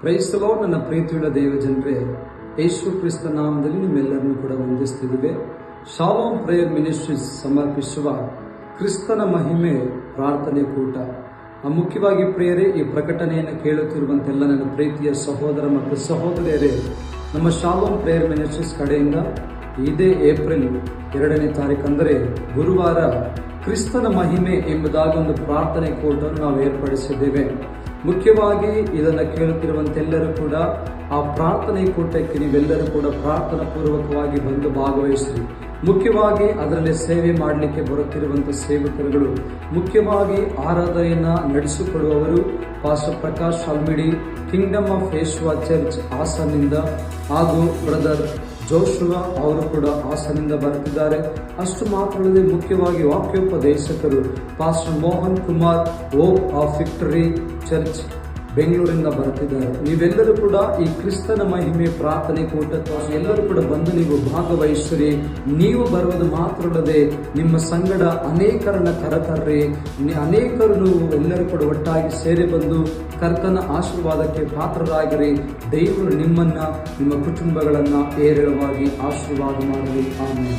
ಕ್ರೈಸ್ತಲೋ ನನ್ನ ಪ್ರೀತಿಯುಳ್ಳ ದೇವಜನರೇ, ಯೇಸು ಕ್ರಿಸ್ತ ನಾಮದಲ್ಲಿ ನಿಮ್ಮೆಲ್ಲರನ್ನು ಕೂಡ ವಂದಿಸುತ್ತಿದ್ದೇವೆ. ಶಾಲೋಮ್ ಪ್ರೇಯರ್ ಮಿನಿಸ್ಟ್ರೀಸ್ ಸಮರ್ಪಿಸುವ ಕ್ರಿಸ್ತನ ಮಹಿಮೆ ಪ್ರಾರ್ಥನೆ ಕೂಟ. ಮುಖ್ಯವಾಗಿ ಪ್ರಿಯರೇ, ಈ ಪ್ರಕಟಣೆಯನ್ನು ಕೇಳುತ್ತಿರುವಂತೆಲ್ಲ ನನ್ನ ಪ್ರೀತಿಯ ಸಹೋದರ ಮತ್ತು ಸಹೋದರಿಯರೇ, ನಮ್ಮ ಶಾಲೋಮ್ ಪ್ರೇಯರ್ ಮಿನಿಸ್ಟ್ರೀಸ್ ಕಡೆಯಿಂದ ಇದೇ ಏಪ್ರಿಲ್ 2ನೇ ತಾರೀಕು ಅಂದರೆ ಗುರುವಾರ ಕ್ರಿಸ್ತನ ಮಹಿಮೆ ಎಂಬುದಾಗಿ ಒಂದು ಪ್ರಾರ್ಥನೆ ಕೂಟವನ್ನು ನಾವು ಏರ್ಪಡಿಸಿದ್ದೇವೆ. ಮುಖ್ಯವಾಗಿ ಇದನ್ನು ಕೇಳುತ್ತಿರುವಂತೆಲ್ಲರೂ ಕೂಡ ಆ ಪ್ರಾರ್ಥನೆ ಕೂಟಕ್ಕೆ ನೀವೆಲ್ಲರೂ ಕೂಡ ಪ್ರಾರ್ಥನಾ ಪೂರ್ವಕವಾಗಿ ಬಂದು ಭಾಗವಹಿಸಿ. ಮುಖ್ಯವಾಗಿ ಅದರಲ್ಲಿ ಸೇವೆ ಮಾಡಲಿಕ್ಕೆ ಬರುತ್ತಿರುವಂಥ ಸೇವಕರುಗಳು, ಮುಖ್ಯವಾಗಿ ಆರಾಧನೆಯನ್ನು ನಡೆಸಿಕೊಡುವವರು pastor Prakash Almeida, kingdom of Yeshua church ಹಾಸನ್ನಿಂದ, ಹಾಗೂ ಬ್ರದರ್ ಜೋಶುವ ಅವರು ಕೂಡ ಹಾಸನ್ನಿಂದ ಬರುತ್ತಿದ್ದಾರೆ. ಅಷ್ಟು ಮಾತ್ರವಲ್ಲದೆ ಮುಖ್ಯವಾಗಿ ವಾಕ್ಯೋಪದೇಶಕರು pastor Mohan Kumar hope of victory church ಬೆಂಗಳೂರಿಂದ ಬರುತ್ತಿದ್ದಾರೆ. ನೀವೆಲ್ಲರೂ ಕೂಡ ಈ ಕ್ರಿಸ್ತನ ಮಹಿಮೆ ಪ್ರಾರ್ಥನೆ ಕೂಟಕ್ಕೆ ಎಲ್ಲರೂ ಕೂಡ ಬಂದು ನೀವು ಭಾಗವಹಿಸಿರಿ. ನೀವು ಬರುವುದು ಮಾತ್ರವಲ್ಲದೆ ನಿಮ್ಮ ಸಂಗಡ ಅನೇಕರನ್ನ ಕರೆತರ್ರಿ. ಅನೇಕರು ಎಲ್ಲರೂ ಕೂಡ ಒಟ್ಟಾಗಿ ಸೇರಿ ಬಂದು ಕರ್ತನ ಆಶೀರ್ವಾದಕ್ಕೆ ಪಾತ್ರರಾಗಿರಿ. ದೇವರು ನಿಮ್ಮನ್ನ, ನಿಮ್ಮ ಕುಟುಂಬಗಳನ್ನ ಏರಳವಾಗಿ ಆಶೀರ್ವಾದ ಮಾಡಲಿ. ಆಮೇಲೆ